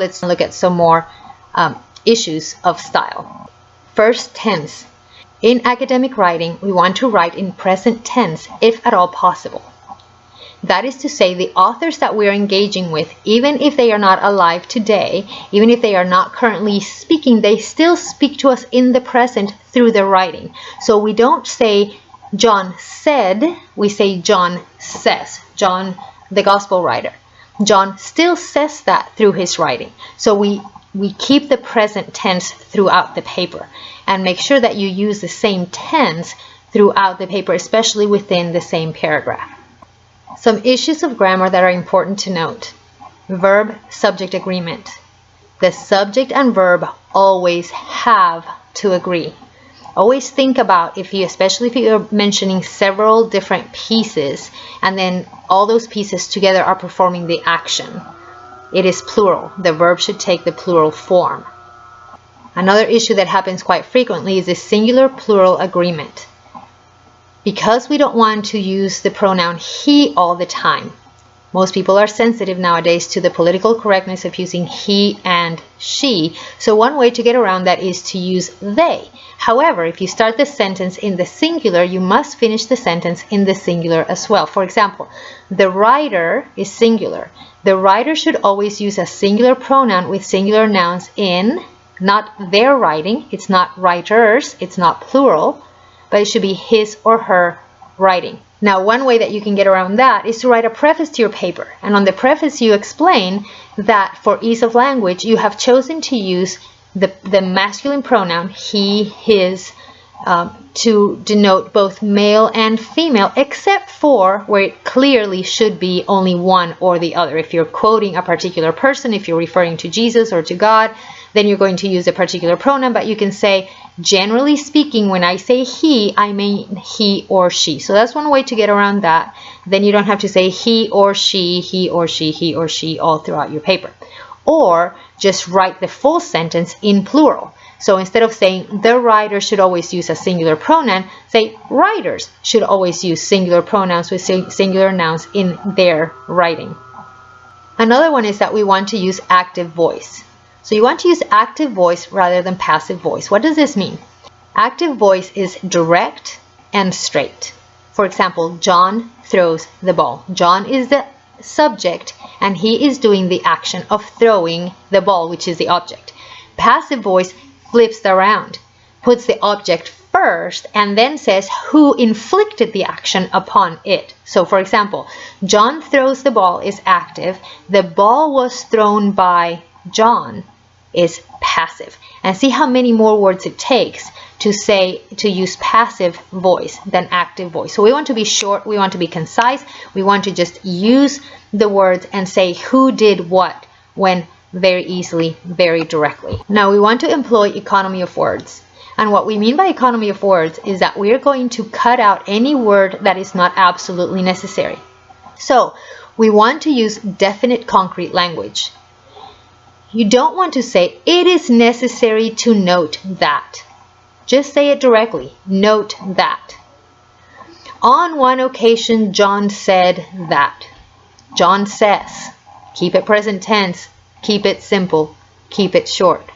Let's look at some more issues of style. First, tense. In academic writing, we want to write in present tense if at all possible. That is to say, the authors that we're engaging with, even if they are not alive today, even if they are not currently speaking, they still speak to us in the present through their writing. So we don't say John said, we say John says. John, the gospel writer. John still says that through his writing. So we keep the present tense throughout the paper and make sure that you use the same tense throughout the paper, especially within the same paragraph. Some issues of grammar that are important to note. Verb-subject agreement. The subject and verb always have to agree. Always think about, especially if you're mentioning several different pieces and then all those pieces together are performing the action. It is plural. The verb should take the plural form. Another issue that happens quite frequently is the singular-plural agreement. Because we don't want to use the pronoun he all the time, most people are sensitive nowadays to the political correctness of using he and she. So one way to get around that is to use they. However, if you start the sentence in the singular, you must finish the sentence in the singular as well. For example, the writer is singular. The writer should always use a singular pronoun with singular nouns in, not their writing. It's not writers, it's not plural, but it should be his or her writing. Now, one way that you can get around that is to write a preface to your paper. And on the preface, you explain that for ease of language, you have chosen to use the masculine pronoun he, his, to denote both male and female, except for where it clearly should be only one or the other. If you're quoting a particular person, if you're referring to Jesus or to God, then you're going to use a particular pronoun, but you can say, generally speaking, when I say he, I mean he or she. So that's one way to get around that. Then you don't have to say he or she, he or she, he or she all throughout your paper. Or just write the full sentence in plural. So instead of saying the writer should always use a singular pronoun, say writers should always use singular pronouns with singular nouns in their writing. Another one is that we want to use active voice. So you want to use active voice rather than passive voice. What does this mean? Active voice is direct and straight. For example, John throws the ball. John is the subject and he is doing the action of throwing the ball, which is the object. Passive voice flips around, puts the object first, and then says who inflicted the action upon it. So for example, John throws the ball is active. The ball was thrown by John is passive. And see how many more words it takes to use passive voice than active voice. So we want to be short, we want to be concise, we want to just use the words and say who did what when very easily, very directly. Now we want to employ economy of words. And what we mean by economy of words is that we're going to cut out any word that is not absolutely necessary. So we want to use definite, concrete language. You don't want to say, it is necessary to note that. Just say it directly, note that. On one occasion, John said that. John says. Keep it present tense, keep it simple, keep it short.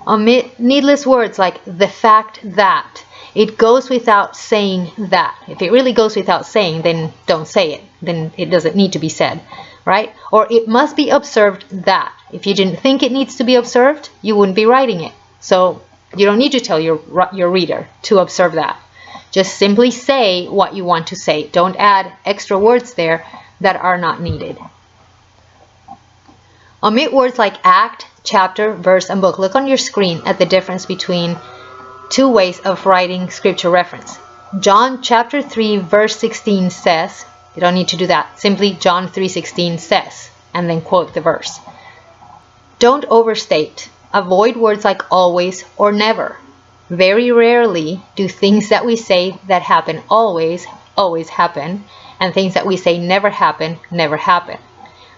Omit needless words like the fact that. It goes without saying that. If it really goes without saying, then don't say it. Then it doesn't need to be said, right? Or it must be observed that. If you didn't think it needs to be observed, you wouldn't be writing it. So you don't need to tell your reader to observe that. Just simply say what you want to say. Don't add extra words there that are not needed. Omit words like act, chapter, verse, and book. Look on your screen at the difference between two ways of writing scripture reference. John chapter 3 verse 16 says, you don't need to do that. Simply John 3:16 says, and then quote the verse. Don't overstate. Avoid words like always or never. Very rarely do things that we say that happen always, always happen, and things that we say never happen, never happen.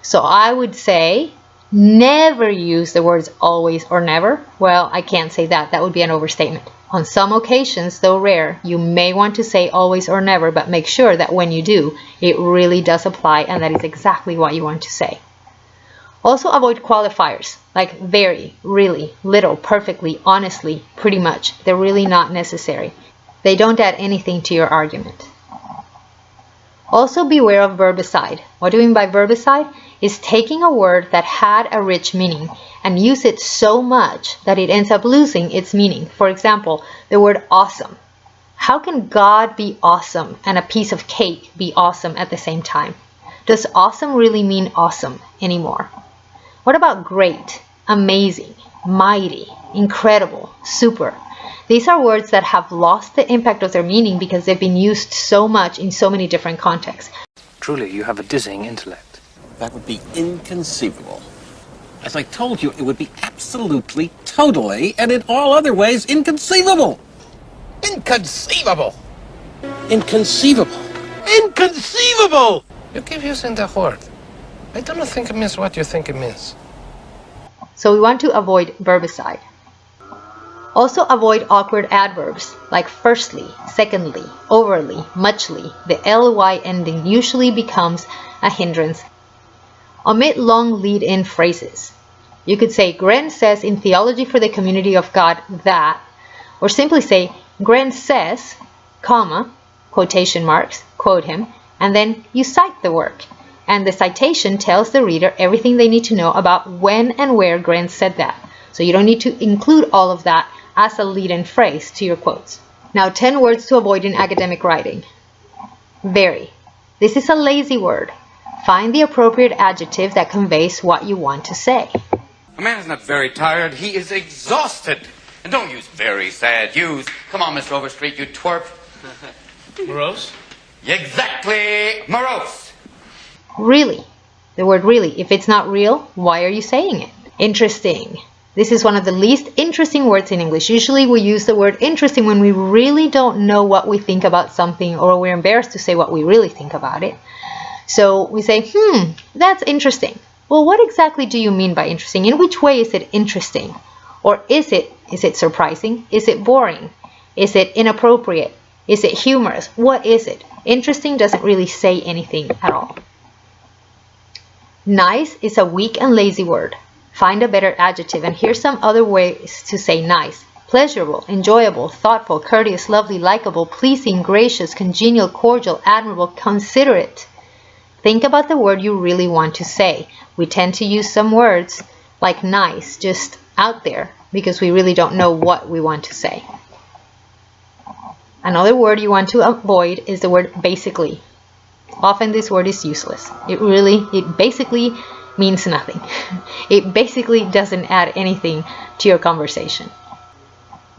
So I would say, never use the words always or never. Well, I can't say that. That would be an overstatement. On some occasions, though rare, you may want to say always or never, but make sure that when you do, it really does apply and that is exactly what you want to say. Also avoid qualifiers like very, really, little, perfectly, honestly, pretty much. They're really not necessary. They don't add anything to your argument. Also beware of verbicide. What do we mean by verbicide? Is taking a word that had a rich meaning and use it so much that it ends up losing its meaning. For example, the word awesome. How can God be awesome and a piece of cake be awesome at the same time? Does awesome really mean awesome anymore? What about great, amazing, mighty, incredible, super? These are words that have lost the impact of their meaning because they've been used so much in so many different contexts. Truly, you have a dizzying intellect. That would be inconceivable. As I told you, it would be absolutely, totally, and in all other ways inconceivable. Inconceivable! Inconceivable. Inconceivable! You keep using the word. I don't think it means what you think it means. So we want to avoid verbicide. Also avoid awkward adverbs like firstly, secondly, overly, muchly. The ly ending usually becomes a hindrance. Omit long lead-in phrases. You could say, Gren says in Theology for the Community of God that, or simply say, Gren says, comma, quotation marks, quote him, and then you cite the work. And the citation tells the reader everything they need to know about when and where Gren said that. So you don't need to include all of that as a lead-in phrase to your quotes. Now 10 words to avoid in academic writing. Very. This is a lazy word. Find the appropriate adjective that conveys what you want to say. A man is not very tired, he is exhausted. And don't use very sad, use, come on, Mr. Overstreet, you twerp. Morose? Exactly, morose. Really. The word really. If it's not real, why are you saying it? Interesting. This is one of the least interesting words in English. Usually we use the word interesting when we really don't know what we think about something or we're embarrassed to say what we really think about it. So we say, that's interesting. Well, what exactly do you mean by interesting? In which way is it interesting? Or is it surprising? Is it boring? Is it inappropriate? Is it humorous? What is it? Interesting doesn't really say anything at all. Nice is a weak and lazy word. Find a better adjective, and here's some other ways to say nice. Pleasurable, enjoyable, thoughtful, courteous, lovely, likable, pleasing, gracious, congenial, cordial, admirable, considerate. Think about the word you really want to say. We tend to use some words like nice just out there because we really don't know what we want to say. Another word you want to avoid is the word basically. Often this word is useless. It basically means nothing. It basically doesn't add anything to your conversation.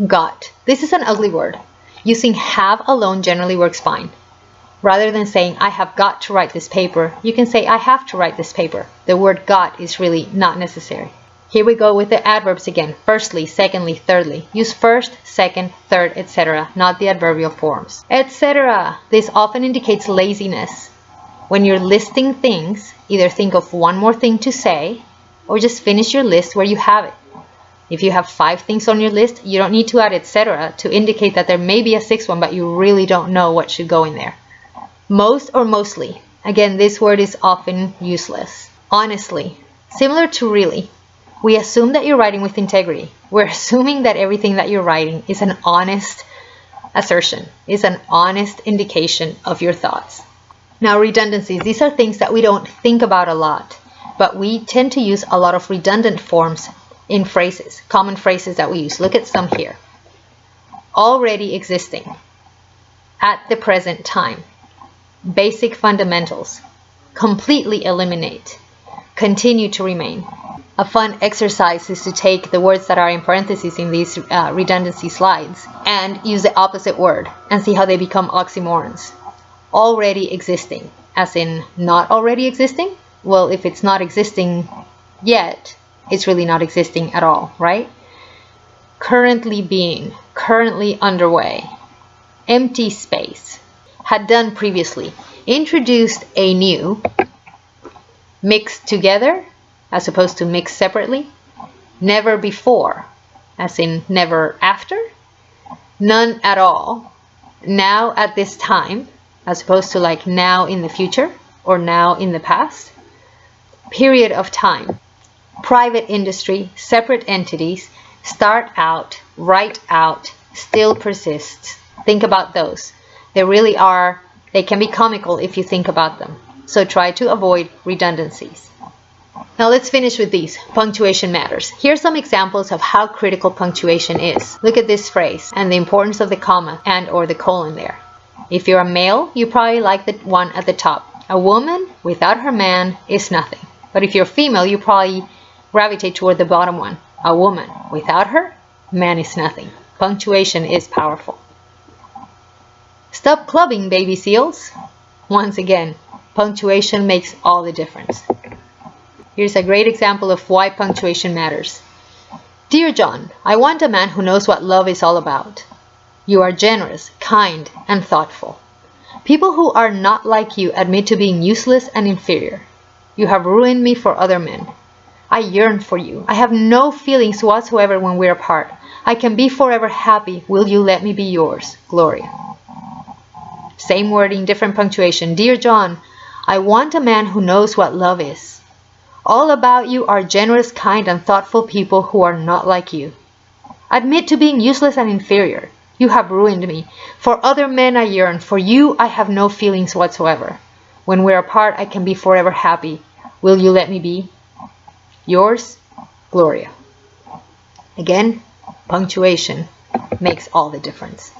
Got. This is an ugly word. Using have alone generally works fine. Rather than saying, I have got to write this paper, you can say, I have to write this paper. The word got is really not necessary. Here we go with the adverbs again. Firstly, secondly, thirdly. Use first, second, third, etc., not the adverbial forms. Etc. This often indicates laziness. When you're listing things, either think of one more thing to say, or just finish your list where you have it. If you have 5 things on your list, you don't need to add etc. to indicate that there may be a 6th one, but you really don't know what should go in there. Most or mostly. Again, this word is often useless. Honestly. Similar to really. We assume that you're writing with integrity. We're assuming that everything that you're writing is an honest assertion, is an honest indication of your thoughts. Now, redundancies. These are things that we don't think about a lot, but we tend to use a lot of redundant forms in phrases, common phrases that we use. Look at some here. Already existing. At the present time. Basic fundamentals. Completely eliminate. Continue to remain. A fun exercise is to take the words that are in parentheses in these redundancy slides and use the opposite word and see how they become oxymorons. Already existing, as in not already existing? Well, if it's not existing yet, it's really not existing at all, right? Currently being, currently underway. Empty space. Had done previously. Introduced a new. Mixed together, as opposed to mixed separately. Never before, as in never after. none at all, now at this time, as opposed to like now in the future or now in the past. Period of time, private industry, separate entities, start out, write out, still persists. Think about those. They really are, they can be comical if you think about them. So try to avoid redundancies. Now let's finish with these. Punctuation matters. Here are some examples of how critical punctuation is. Look at this phrase and the importance of the comma and or the colon there. If you're a male, you probably like the one at the top. A woman without her man is nothing. But if you're female, you probably gravitate toward the bottom one. A woman without her man is nothing. Punctuation is powerful. Stop clubbing, baby seals. Once again, punctuation makes all the difference. Here's a great example of why punctuation matters. Dear John, I want a man who knows what love is all about. You are generous, kind, and thoughtful. People who are not like you admit to being useless and inferior. You have ruined me for other men. I yearn for you. I have no feelings whatsoever when we're apart. I can be forever happy. Will you let me be yours? Gloria. Same wording, different punctuation. Dear John, I want a man who knows what love is. All about you are generous, kind, and thoughtful people who are not like you. Admit to being useless and inferior. You have ruined me. For other men I yearn. For you I have no feelings whatsoever. When we're apart, I can be forever happy. Will you let me be? Yours, Gloria. Again, punctuation makes all the difference.